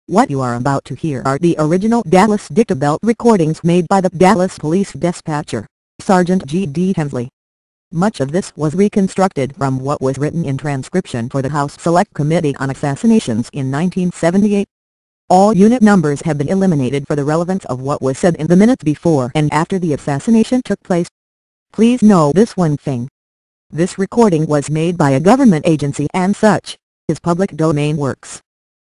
What you are about to hear are the original Dallas Dictabelt recordings made by the Dallas Police Dispatcher, Sergeant G.D. Hensley. Much of this was reconstructed from what was written in transcription for the House Select Committee on Assassinations in 1978. All unit numbers have been eliminated for the relevance of what was said in the minutes before and after the assassination took place. Please know this one thing. This recording was made by a government agency and such is public domain works.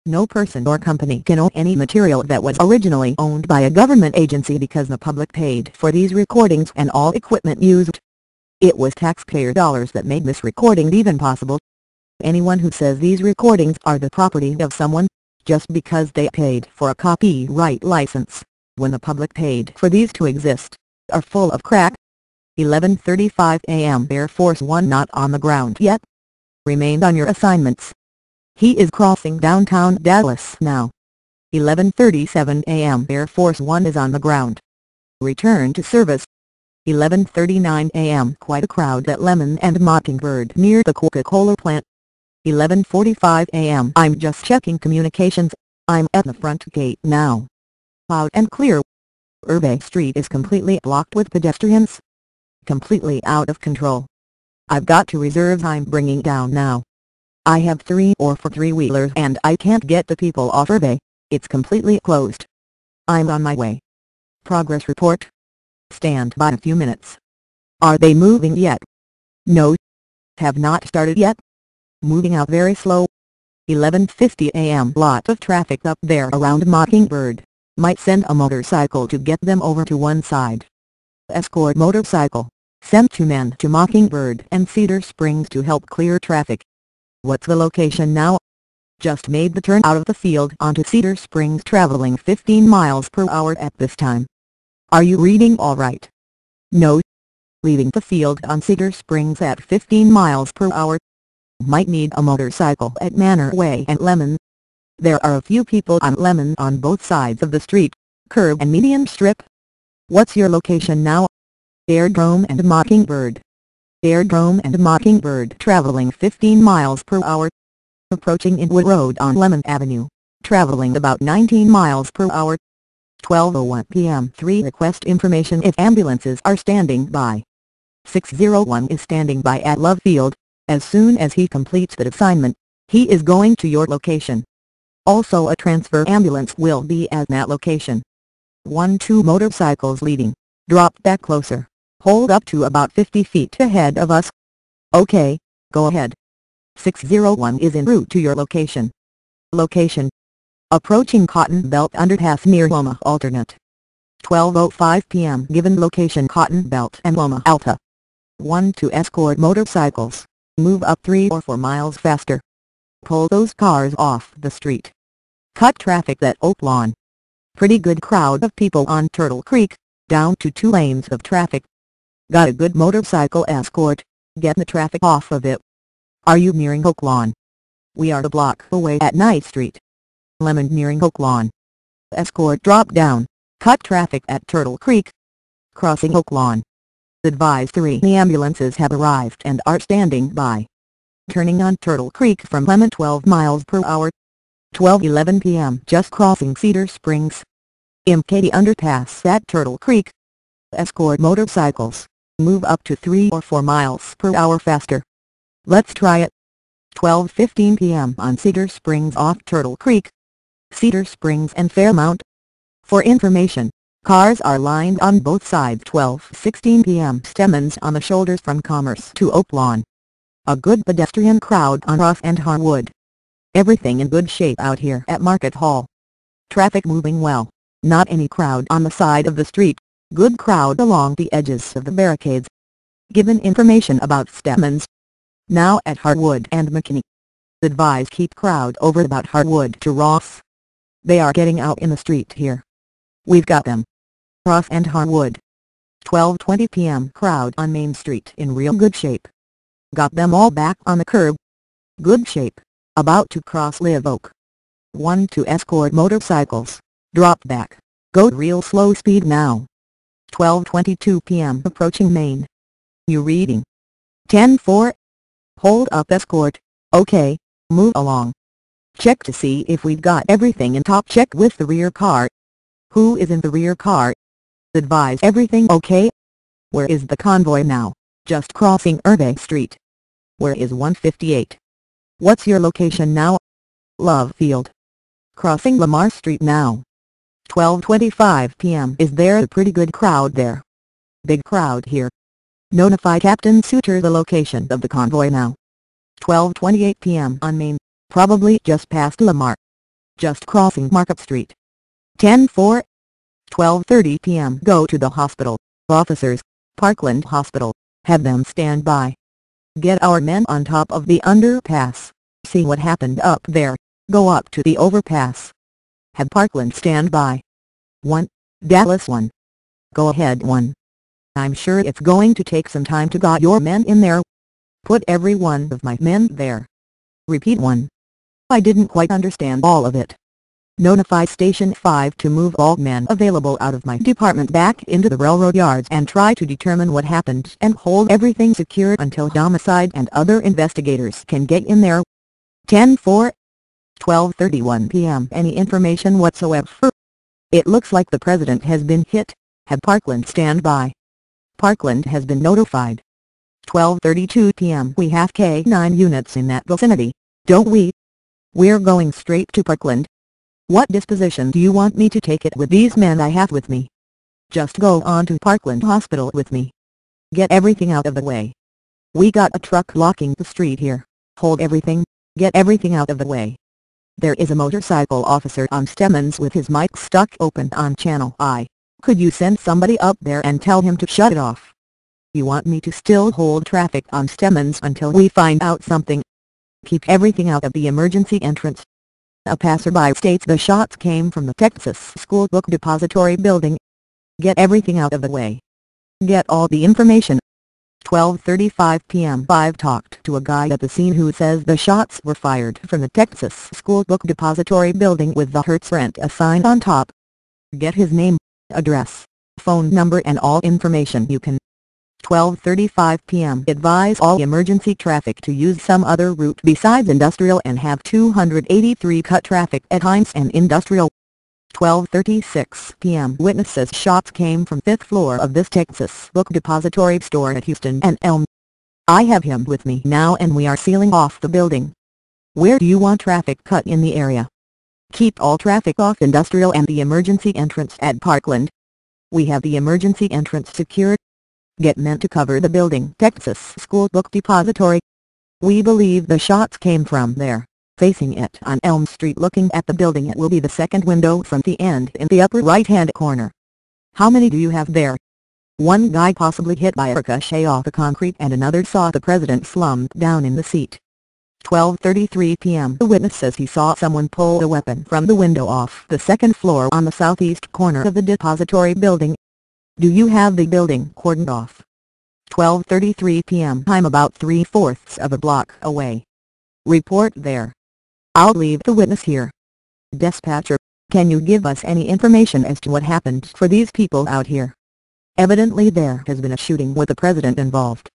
No person or company can own any material that was originally owned by a government agency because the public paid for these recordings and all equipment used. It was taxpayer dollars that made this recording even possible. Anyone who says these recordings are the property of someone, just because they paid for a copyright license, when the public paid for these to exist, are full of crack. 11:35 a.m. Air Force One not on the ground yet. Remain on your assignments. He is crossing downtown Dallas now. 11:37 a.m. Air Force One is on the ground. Return to service. 11:39 a.m. Quite a crowd at Lemon and Mockingbird near the Coca-Cola plant. 11:45 a.m. I'm just checking communications. I'm at the front gate now. Loud and clear. Irving Street is completely blocked with pedestrians. Completely out of control. I've got to reserve time bringing down now. I have 3 or 4 three-wheelers and I can't get the people off Irving. It's completely closed. I'm on my way. Progress report. Stand by a few minutes. Are they moving yet? No. Have not started yet. Moving out very slow. 11:50 a.m. Lot of traffic up there around Mockingbird. Might send a motorcycle to get them over to one side. Escort motorcycle. Sent 2 men to Mockingbird and Cedar Springs to help clear traffic. What's the location now? Just made the turn out of the field onto Cedar Springs traveling 15 miles per hour at this time. Are you reading all right? No. Leaving the field on Cedar Springs at 15 miles per hour. Might need a motorcycle at Manor Way and Lemon. There are a few people on Lemon on both sides of the street, curb and median strip. What's your location now? Airdrome and Mockingbird. Airdrome and Mockingbird traveling 15 miles per hour. Approaching Inwood Road on Lemon Avenue, traveling about 19 miles per hour. 12:01 p.m. 3 Request information if ambulances are standing by. 601 is standing by at Love Field. As soon as he completes the assignment, he is going to your location. Also a transfer ambulance will be at that location. 1-2 motorcycles leading. Drop back closer. Hold up to about 50 feet ahead of us. Okay, go ahead. 601 is en route to your location. Location. Approaching Cotton Belt Underpass near Loma Alternate. 12:05 p.m. Given location Cotton Belt and Loma Alta. 1-2 escort motorcycles. Move up 3 or 4 miles faster. Pull those cars off the street. Cut traffic at Oak Lawn. Pretty good crowd of people on Turtle Creek, down to 2 lanes of traffic. Got a good motorcycle escort, get the traffic off of it. Are you nearing Oak Lawn? We are a block away at Night Street. Lemon nearing Oak Lawn. Escort drop down, cut traffic at Turtle Creek. Crossing Oak Lawn. Advise 3 ambulances have arrived and are standing by. Turning on Turtle Creek from Lemon 12 miles per hour. 12:11 p.m. Just crossing Cedar Springs. MKD Underpass at Turtle Creek. Escort motorcycles. Move up to 3 or 4 miles per hour faster. Let's try it. 12:15 p.m. on Cedar Springs off Turtle Creek. Cedar Springs and Fairmount. For information, cars are lined on both sides. 12:16 p.m. Stemmons on the shoulders from Commerce to Oak Lawn. A good pedestrian crowd on Ross and Harwood. Everything in good shape out here at Market Hall. Traffic moving well, not any crowd on the side of the street, good crowd along the edges of the barricades. Given information about Stemmons. Now at Harwood and McKinney. Advise keep crowd over about Harwood to Ross. They are getting out in the street here. We've got them. Ross and Harwood. 12:20 p.m. Crowd on Main Street in real good shape. Got them all back on the curb. Good shape. About to cross Live Oak. 1-2 escort motorcycles. Drop back. Go real slow speed now. 12:22 p.m. Approaching Main. You reading? 10-4. Hold up escort. Okay, move along. Check to see if we've got everything in top. Check with the rear car. Who is in the rear car? Advise everything okay? Where is the convoy now? Just crossing Irving Street. Where is 158? What's your location now? Love Field. Crossing Lamar Street now. 12:25 p.m. Is there a pretty good crowd there? Big crowd here. Notify Captain Suter the location of the convoy now. 12:28 p.m. on Main, probably just past Lamar. Just crossing Market Street. 10:04. 12:30 p.m. Go to the hospital. Officers, Parkland Hospital, have them stand by. Get our men on top of the underpass. See what happened up there. Go up to the overpass. Have Parkland stand by. 1. Dallas 1. Go ahead 1. I'm sure it's going to take some time to get your men in there. Put every one of my men there. Repeat 1. I didn't quite understand all of it. Notify Station 5 to move all men available out of my department back into the railroad yards and try to determine what happened and hold everything secure until homicide and other investigators can get in there. 10:04. 12:31 p.m. Any information whatsoever? It looks like the president has been hit. Have Parkland stand by. Parkland has been notified. 12:32 p.m. We have K-9 units in that vicinity, don't we? We're going straight to Parkland. What disposition do you want me to take it with these men I have with me? Just go on to Parkland Hospital with me. Get everything out of the way. We got a truck blocking the street here. Hold everything, get everything out of the way. There is a motorcycle officer on Stemmons with his mic stuck open on channel I. Could you send somebody up there and tell him to shut it off? You want me to still hold traffic on Stemmons until we find out something? Keep everything out of the emergency entrance. A passerby states the shots came from the Texas School Book Depository building. Get everything out of the way. Get all the information. 12:35 p.m. I've talked to a guy at the scene who says the shots were fired from the Texas School Book Depository building with the Hertz Rent a sign on top. Get his name, address, phone number and all information you can. 12:35 p.m. Advise all emergency traffic to use some other route besides Industrial and have 283 cut traffic at Hines and Industrial. 12:36 p.m. Witness says shots came from 5th floor of this Texas Book Depository store at Houston and Elm. I have him with me now and we are sealing off the building. Where do you want traffic cut in the area? Keep all traffic off Industrial and the emergency entrance at Parkland. We have the emergency entrance secured. Get men to cover the building Texas School Book Depository. We believe the shots came from there. Facing it on Elm Street looking at the building, it will be the second window from the end in the upper right-hand corner. How many do you have there? One guy possibly hit by a ricochet off the concrete and another saw the president slumped down in the seat. 12:33 p.m. The witness says he saw someone pull a weapon from the window off the second floor on the southeast corner of the depository building. Do you have the building cordoned off? 12:33 p.m. I'm about 3/4 of a block away. Report there. I'll leave the witness here. Dispatcher, can you give us any information as to what happened for these people out here? Evidently there has been a shooting with the president involved.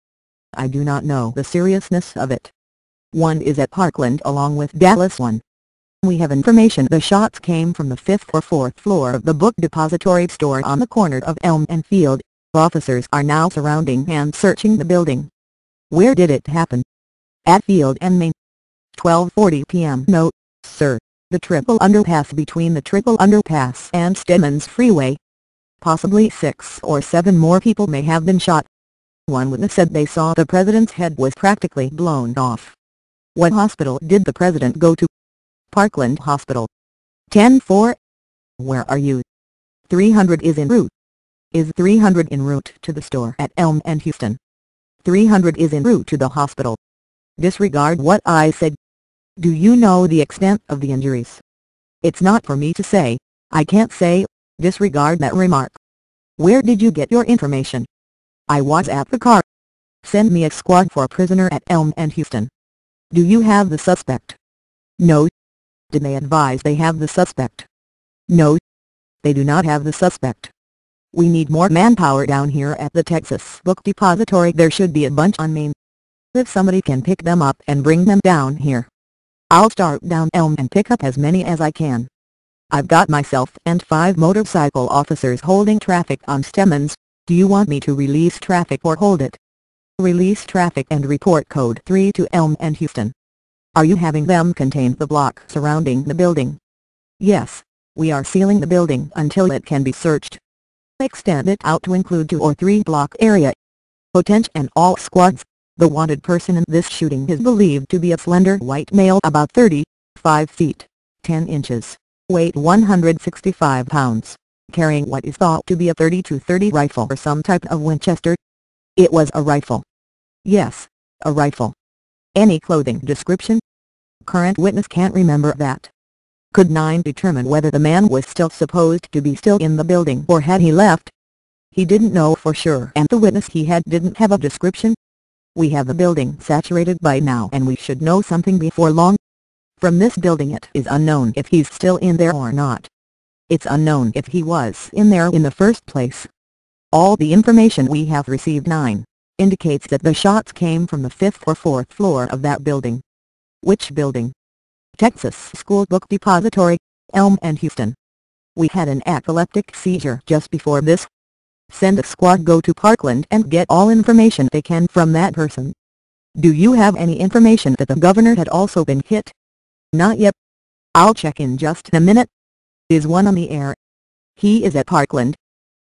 I do not know the seriousness of it. One is at Parkland along with Dallas 1. We have information the shots came from the 5th or 4th floor of the book depository store on the corner of Elm and Field. Officers are now surrounding and searching the building. Where did it happen? At Field and Main. 12:40 p.m. Note, sir, the triple underpass between the triple underpass and Stemmons Freeway. Possibly 6 or 7 more people may have been shot. One witness said they saw the president's head was practically blown off. What hospital did the president go to? Parkland Hospital. 10:04. Where are you? 300 is en route. Is 300 en route to the store at Elm and Houston? 300 is en route to the hospital. Disregard what I said. Do you know the extent of the injuries? It's not for me to say. I can't say. Disregard that remark. Where did you get your information? I was at the car. Send me a squad for a prisoner at Elm and Houston. Do you have the suspect? No. Did they advise they have the suspect? No. They do not have the suspect. We need more manpower down here at the Texas Book Depository. There should be a bunch on Main. If somebody can pick them up and bring them down here. I'll start down Elm and pick up as many as I can. I've got myself and 5 motorcycle officers holding traffic on Stemmons. Do you want me to release traffic or hold it? Release traffic and report code 3 to Elm and Houston. Are you having them contain the block surrounding the building? Yes, we are sealing the building until it can be searched. Extend it out to include 2 or 3 block area. Potential and all squads. The wanted person in this shooting is believed to be a slender white male about 35 feet, 10 inches, weight 165 pounds, carrying what is thought to be a .30-30 rifle or some type of Winchester. It was a rifle. Yes, a rifle. Any clothing description? Current witness can't remember that. Could 9 determine whether the man was still supposed to be still in the building or had he left? He didn't know for sure and the witness he had didn't have a description. We have the building saturated by now and we should know something before long. From this building it is unknown if he's still in there or not. It's unknown if he was in there in the first place. All the information we have received 9 indicates that the shots came from the 5th or 4th floor of that building. Which building? Texas School Book Depository, Elm and Houston. We had an epileptic seizure just before this. Send a squad go to Parkland and get all information they can from that person. Do you have any information that the governor had also been hit? Not yet. I'll check in just a minute. Is one on the air? He is at Parkland.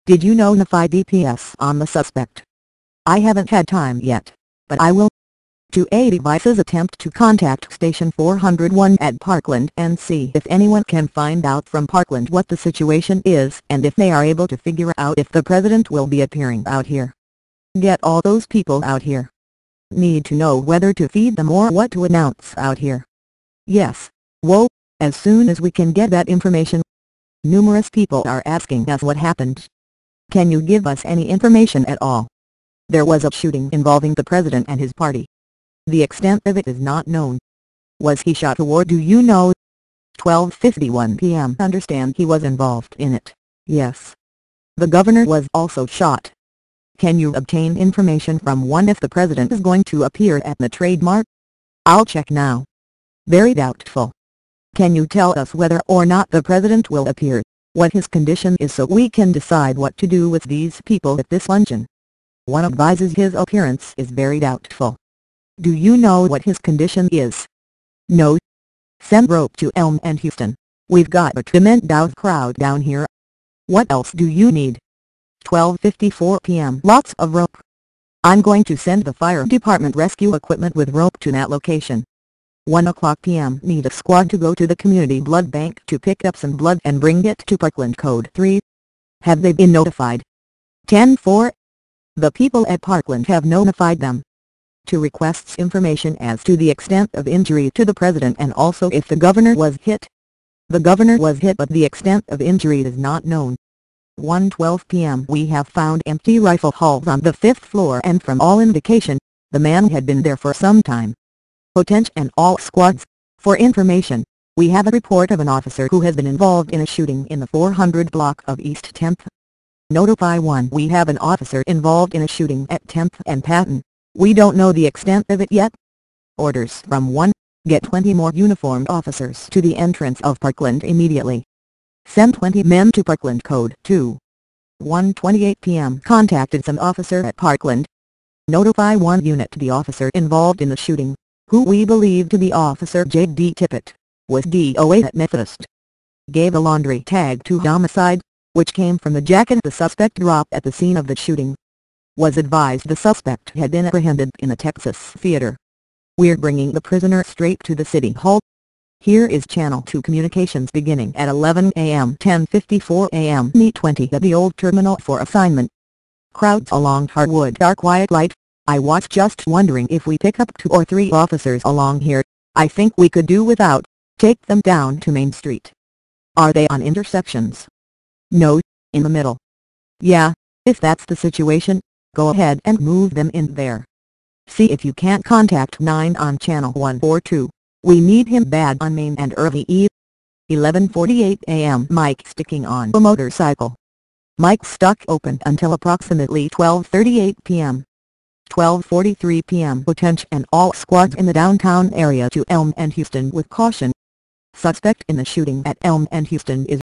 Did you notify DPS on the suspect? I haven't had time yet, but I will. 2A devices attempt to contact Station 401 at Parkland and see if anyone can find out from Parkland what the situation is and if they are able to figure out if the president will be appearing out here. Get all those people out here. Need to know whether to feed them or what to announce out here. Yes, whoa, as soon as we can get that information. Numerous people are asking us what happened. Can you give us any information at all? There was a shooting involving the president and his party. The extent of it is not known. Was he shot or do you know? 12:51 p.m. Understand he was involved in it, yes. The governor was also shot. Can you obtain information from one if the president is going to appear at the Trade Mart? I'll check now. Very doubtful. Can you tell us whether or not the president will appear, what his condition is so we can decide what to do with these people at this luncheon? One advises his appearance is very doubtful. Do you know what his condition is? No. Send rope to Elm and Houston. We've got a tremendous crowd down here. What else do you need? 12:54 p.m. Lots of rope. I'm going to send the fire department rescue equipment with rope to that location. 1:00 p.m. Need a squad to go to the community blood bank to pick up some blood and bring it to Parkland code 3. Have they been notified? 10:04. The people at Parkland have notified them. 2 requests information as to the extent of injury to the president and also if the governor was hit. The governor was hit but the extent of injury is not known. 1:12 p.m. We have found empty rifle hulls on the 5th floor and from all indication, the man had been there for some time. Potential and all squads. For information, we have a report of an officer who has been involved in a shooting in the 400 block of East 10th. Notify 1. We have an officer involved in a shooting at 10th and Patton. We don't know the extent of it yet. Orders from 1. Get 20 more uniformed officers to the entrance of Parkland immediately. Send 20 men to Parkland code 2. 1:28 p.m. Contacted some officer at Parkland. Notify 1 unit the officer involved in the shooting, who we believe to be Officer J.D. Tippett, was DOA at Methodist. Gave a laundry tag to homicide, which came from the jacket the suspect dropped at the scene of the shooting. Was advised the suspect had been apprehended in the Texas theater. We're bringing the prisoner straight to the city hall. Here is Channel 2 communications beginning at 11 a.m. 10:54 a.m. Meet 20 at the old terminal for assignment. Crowds along Hardwood are quiet light. I was just wondering if we pick up 2 or 3 officers along here. I think we could do without. Take them down to Main Street. Are they on intersections? No, in the middle. Yeah, if that's the situation, go ahead and move them in there. See if you can't contact 9 on channel 142. We need him bad on Main and Irving Eve. 11:48 a.m. Mike sticking on a motorcycle. Mike stuck open until approximately 12:38 p.m. 12:43 p.m. Attention all squads in the downtown area to Elm and Houston with caution. Suspect in the shooting at Elm and Houston is